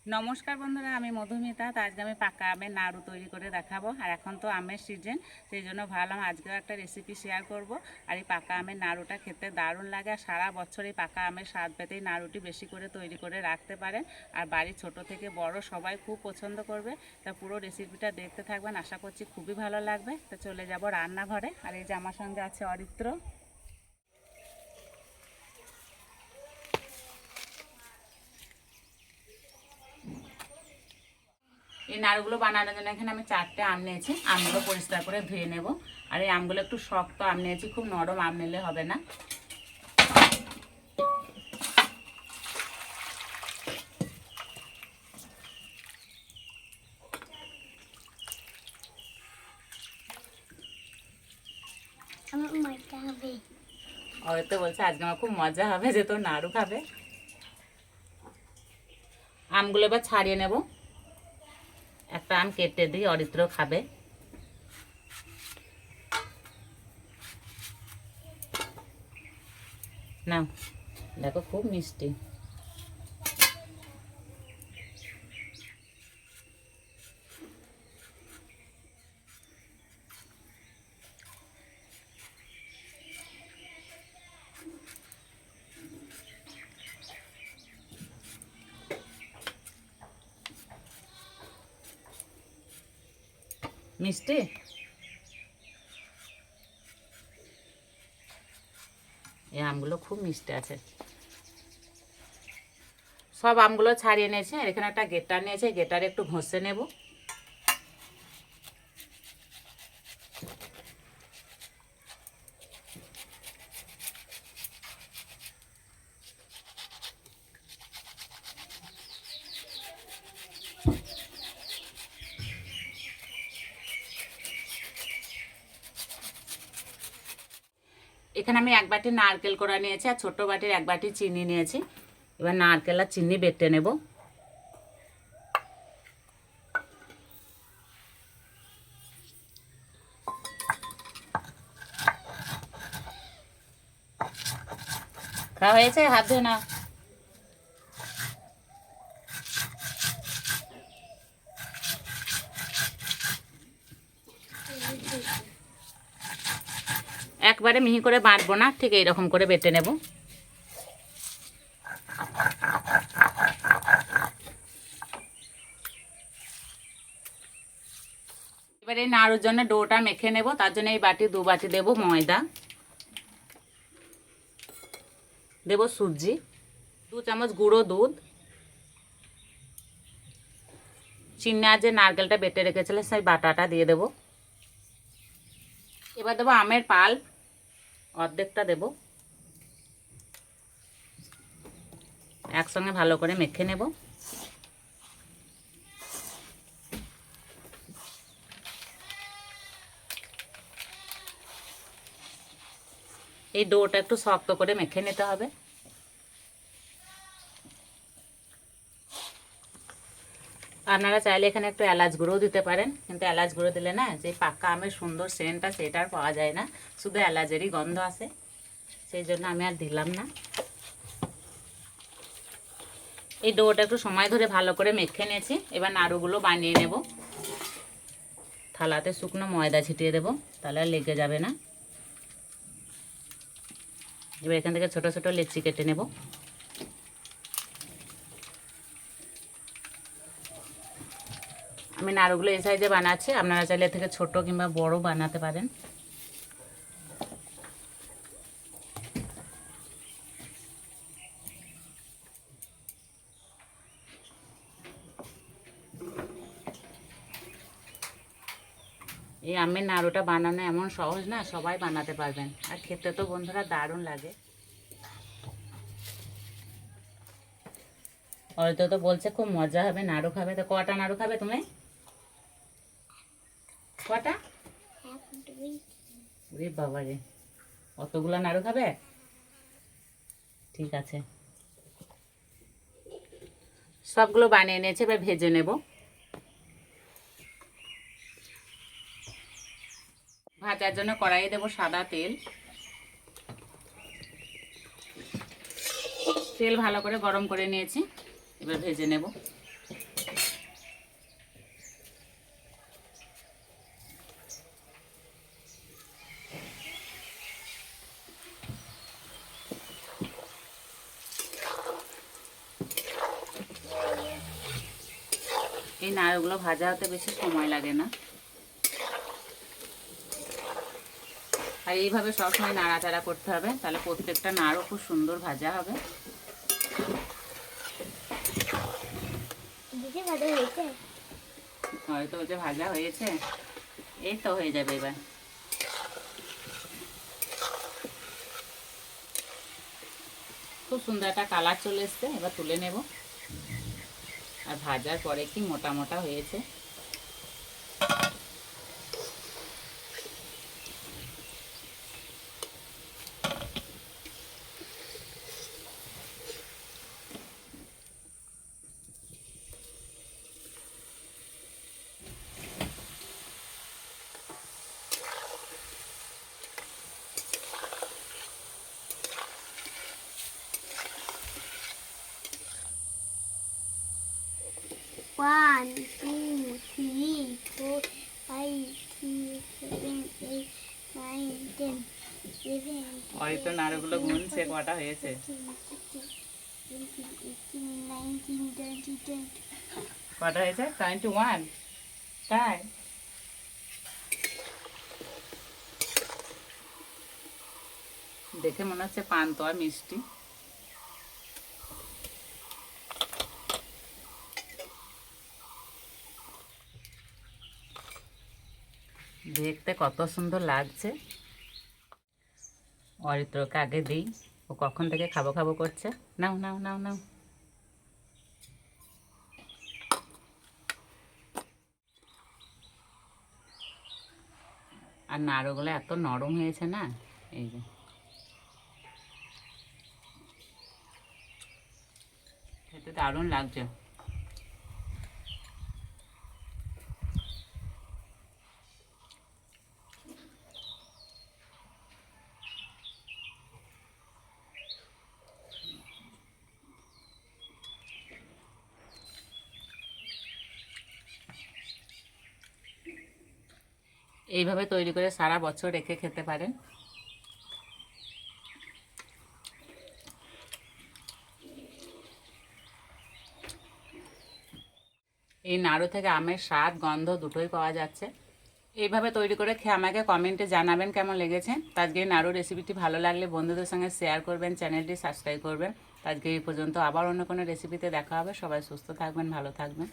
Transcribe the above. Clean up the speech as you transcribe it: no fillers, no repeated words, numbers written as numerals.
নমস্কার বন্ধুরা, আমি মধুমিতা। তো আজকে আমি পাকা আমের নাড়ু তৈরি করে দেখাবো। আর এখন তো আমের সিজন, সেই জন্য ভাবলাম আজকেও একটা রেসিপি শেয়ার করব। আর এই পাকা আমের নাড়ুটা খেতে দারুণ লাগে। আর সারা বছর এই পাকা আমের স্বাদ পেতে এই নাড়ুটি বেশি করে তৈরি করে রাখতে পারেন। আর বাড়ির ছোট থেকে বড় সবাই খুব পছন্দ করবে। তা পুরো রেসিপিটা দেখতে থাকবেন, আশা করছি খুবই ভালো লাগবে। তো চলে যাব রান্নাঘরে। আর এই যে আমার সঙ্গে আছে অরিত্র। এই নাড়ুগুলো বানানোর জন্য এখানে আমি 4টে আম নিয়েছি। আমগুলো পরিষ্কার করে ধুয়ে নেব। আর এই আমগুলো একটু শক্ত আম নিয়েছি, খুব নরম আম নিলে হবে না। তো বলছে আজকে আমার খুব মজা হবে, যে তোর নাড়ু খাবে। আমগুলো এবার ছাড়িয়ে নেব। একটা আম কেটে দিই, অরিত্র খাবে। না, দেখো খুব মিষ্টি। মিষ্টি এই আমগুলো খুব মিষ্টি আছে। সব আমগুলো ছাড়িয়ে নিয়েছে। আর এখানে একটা গেটার নিয়েছে, গেটারে একটু ঘষে নেব। এখানে আমি 1 বাটি নারকেল কোড়া নিয়েছি, আর ছোট বাটির 1 বাটি চিনি নিয়েছি। এবার নারকেল আর চিনি বেটে নেব। খাওয়া হয়েছে, হাত ধুয়ে না। একবারে মিহি করে বাটবো না, ঠিক এইরকম করে বেটে নেব। এবার এই নাড়ুর জন্য ডোটা মেখে নেব। তার জন্য এই বাটি 2 বাটি দেব ময়দা, দেব সুজি, 2 চামচ গুঁড়ো দুধ, চিনি আর যে নারকেলটা বেটে রেখেছিলাম সেই বাটাটা দিয়ে দেব। এবার দেবো আমের পাল্প, অর্ধেকটা দেব। একসঙ্গে ভালো করে মেখে নেব। এই ডোটা একটু শক্ত করে মেখে নিতে হবে। আপনারা চাইলে এখানে একটু এলাচ গুঁড়োও দিতে পারেন, কিন্তু এলাচ গুঁড়ো দিলে না যে পাকা আমের সুন্দর সেন্টটা সেটা আর পাওয়া যায় না, শুধু এলাচেরই গন্ধ আসে। সেই জন্য আমি আর দিলাম না। এই ডোটা একটু সময় ধরে ভালো করে মেখে নিয়েছি। এবার নাড়ুগুলো বানিয়ে নেব। থালাতে শুকনো ময়দা ছিটিয়ে দেব, তাহলে আর লেগে যাবে না। এবার এখান থেকে ছোট ছোট লেচি কেটে নেব। আমি নাড়ুগুলো এই সাইজে বানাচ্ছি, আপনারা চাইলে থেকে ছোট কিংবা বড় বানাতে পারেন। এই আমের নাড়ুটা বানানো এমন সহজ না, সবাই বানাতে পারবেন। আর খেতে তো বন্ধুরা দারুণ লাগে। হয়তো তো বলছে খুব মজা হবে, নাড়ু খাবে। তো কটা নাড়ু খাবে তুমি? কটা? ওরে বাবা রে, অতগুলো নাড়ু খাবে? ঠিক আছে, সবগুলো বানিয়ে নিয়েছে। এবার ভেজে নেব। ভাজার জন্য কড়াইয়ে দেব সাদা তেল। তেল ভালো করে গরম করে নিয়েছি, এবার ভেজে নেব। এই নাড়ুগুলো ভাজা হতে বেশি সময় লাগে না, আর এইভাবে সবসময় নাড়াচাড়া করতে হবে, তাহলে প্রত্যেকটা নাড়ু খুব সুন্দর ভাজা হবে। হয়তো যে ভাজা হয়েছে, এই তো হয়ে যাবে এবার। খুব সুন্দর একটা কালার চলে এসছে, এবার তুলে নেব। আর ভাজার পরে কি মোটা মোটা হয়েছে। One, two, three, four, five, six, seven, eight, nine, 10, 11, হয়তো নাড়ুগুলো গুনছে কটা হয়েছে। 19, 20. কটা হয়েছে? 21। তাই দেখে মনে হচ্ছে পান্তুয়া মিষ্টি। দেখতে কত সুন্দর লাগছে। অরিত্রকে আগে দিই, ও কখন থেকে খাবো খাবো করছে। নাও নাও নাও নাও। আর নাড়ুগুলো এত নরম হয়েছে না, এই যে খেতে দারুণ লাগছে। এইভাবে তৈরি করে সারা বছর রেখে খেতে পারেন। এই নাড়ু থেকে আমের স্বাদ গন্ধ দুটোই পাওয়া যাচ্ছে। এইভাবে তৈরি করে খেয়ে আমাকে কমেন্টে জানাবেন কেমন লেগেছে। আজকে এই নাড়ু রেসিপিটি ভালো লাগলে বন্ধুদের সঙ্গে শেয়ার করবেন, চ্যানেলটি সাবস্ক্রাইব করবেন। আজকে এই পর্যন্ত, আবার অন্য কোনো রেসিপিতে দেখা হবে। সবাই সুস্থ থাকবেন, ভালো থাকবেন।